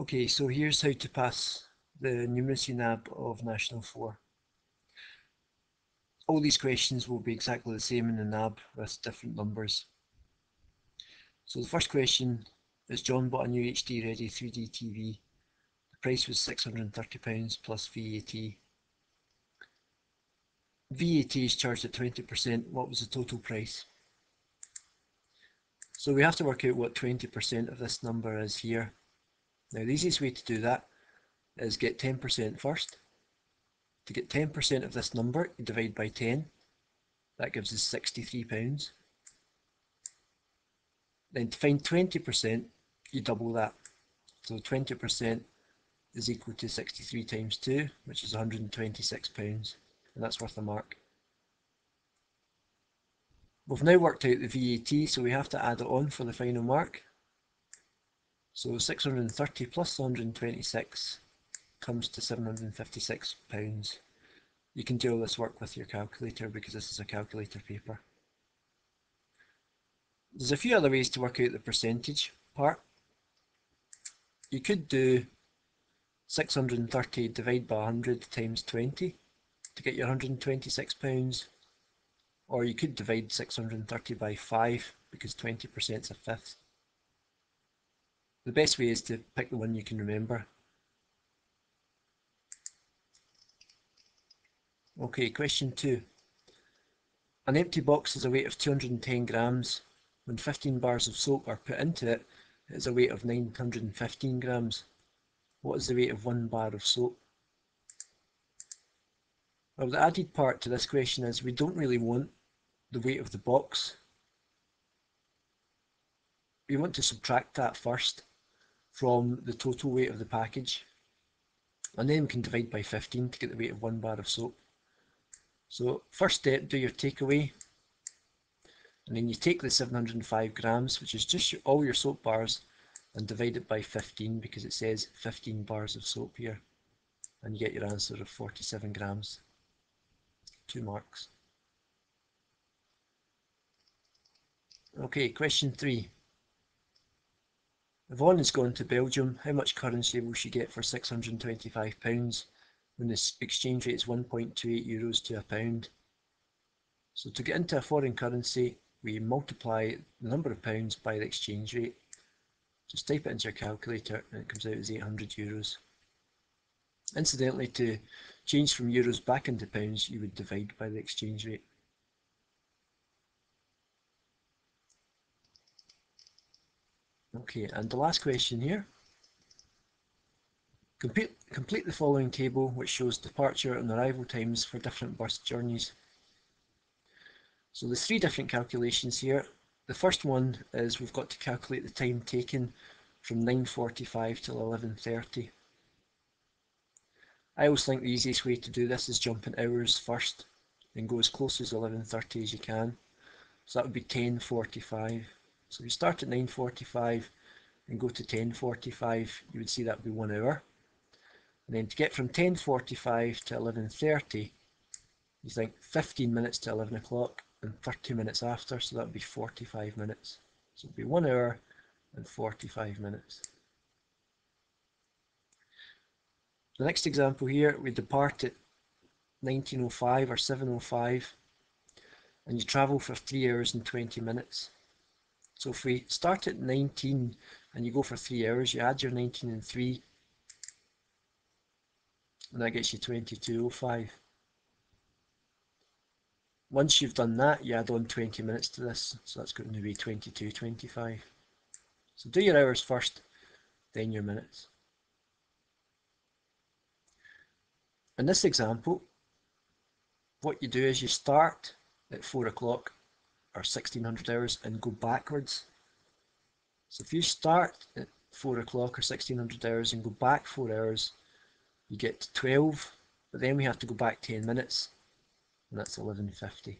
Okay, so here's how to pass the Numeracy NAB of National 4. All these questions will be exactly the same in the NAB with different numbers. So the first question is, John bought a new HD Ready 3D TV. The price was £630 plus VAT. VAT is charged at 20%. What was the total price? So we have to work out what 20% of this number is here. Now the easiest way to do that is get 10% first. To get 10% of this number, you divide by 10. That gives us £63. Then to find 20%, you double that. So 20% is equal to 63 times 2, which is £126, and that's worth a mark. We've now worked out the VAT, so we have to add it on for the final mark. So 630 plus 126 comes to £756. You can do all this work with your calculator because this is a calculator paper. There's a few other ways to work out the percentage part. You could do 630 divided by 100 times 20 to get your £126, or you could divide 630 by 5 because 20% is a fifth. The best way is to pick the one you can remember. Okay, question 2. An empty box has a weight of 210 grams. When 15 bars of soap are put into it, it has a weight of 915 grams. What is the weight of 1 bar of soap? Well, the added part to this question is we don't really want the weight of the box. We want to subtract that first from the total weight of the package, and then we can divide by 15 to get the weight of 1 bar of soap. So first step, do your takeaway, and then you take the 705 grams, which is just all your soap bars, and divide it by 15 because it says 15 bars of soap here, and you get your answer of 47 grams. 2 marks. Okay, question 3. Yvonne has gone to Belgium. How much currency will she get for £625 when the exchange rate is 1.28 euros to a pound? So to get into a foreign currency, we multiply the number of pounds by the exchange rate. Just type it into your calculator and it comes out as 800 euros. Incidentally, to change from euros back into pounds, you would divide by the exchange rate. Okay, and the last question here. Complete the following table which shows departure and arrival times for different bus journeys. So there's 3 different calculations here. The first one is we've got to calculate the time taken from 9:45 till 11:30. I always think the easiest way to do this is jump in hours first, then go as close as 11:30 as you can. So that would be 10:45. So if you start at 9:45 and go to 10:45, you would see that would be 1 hour. And then to get from 10:45 to 11:30, you think 15 minutes to 11 o'clock and 30 minutes after, so that would be 45 minutes. So it would be 1 hour and 45 minutes. The next example here, we depart at 19:05 or 7:05 and you travel for 3 hours and 20 minutes. So if we start at 19 and you go for 3 hours, you add your 19 and 3, and that gets you 22:05. Once you've done that, you add on 20 minutes to this, so that's going to be 22:25. So do your hours first, then your minutes. In this example, what you do is you start at 4 o'clock or 1600 hours and go backwards. So if you start at 4 o'clock or 1600 hours and go back 4 hours, you get to 12, but then we have to go back 10 minutes, and that's 11:50.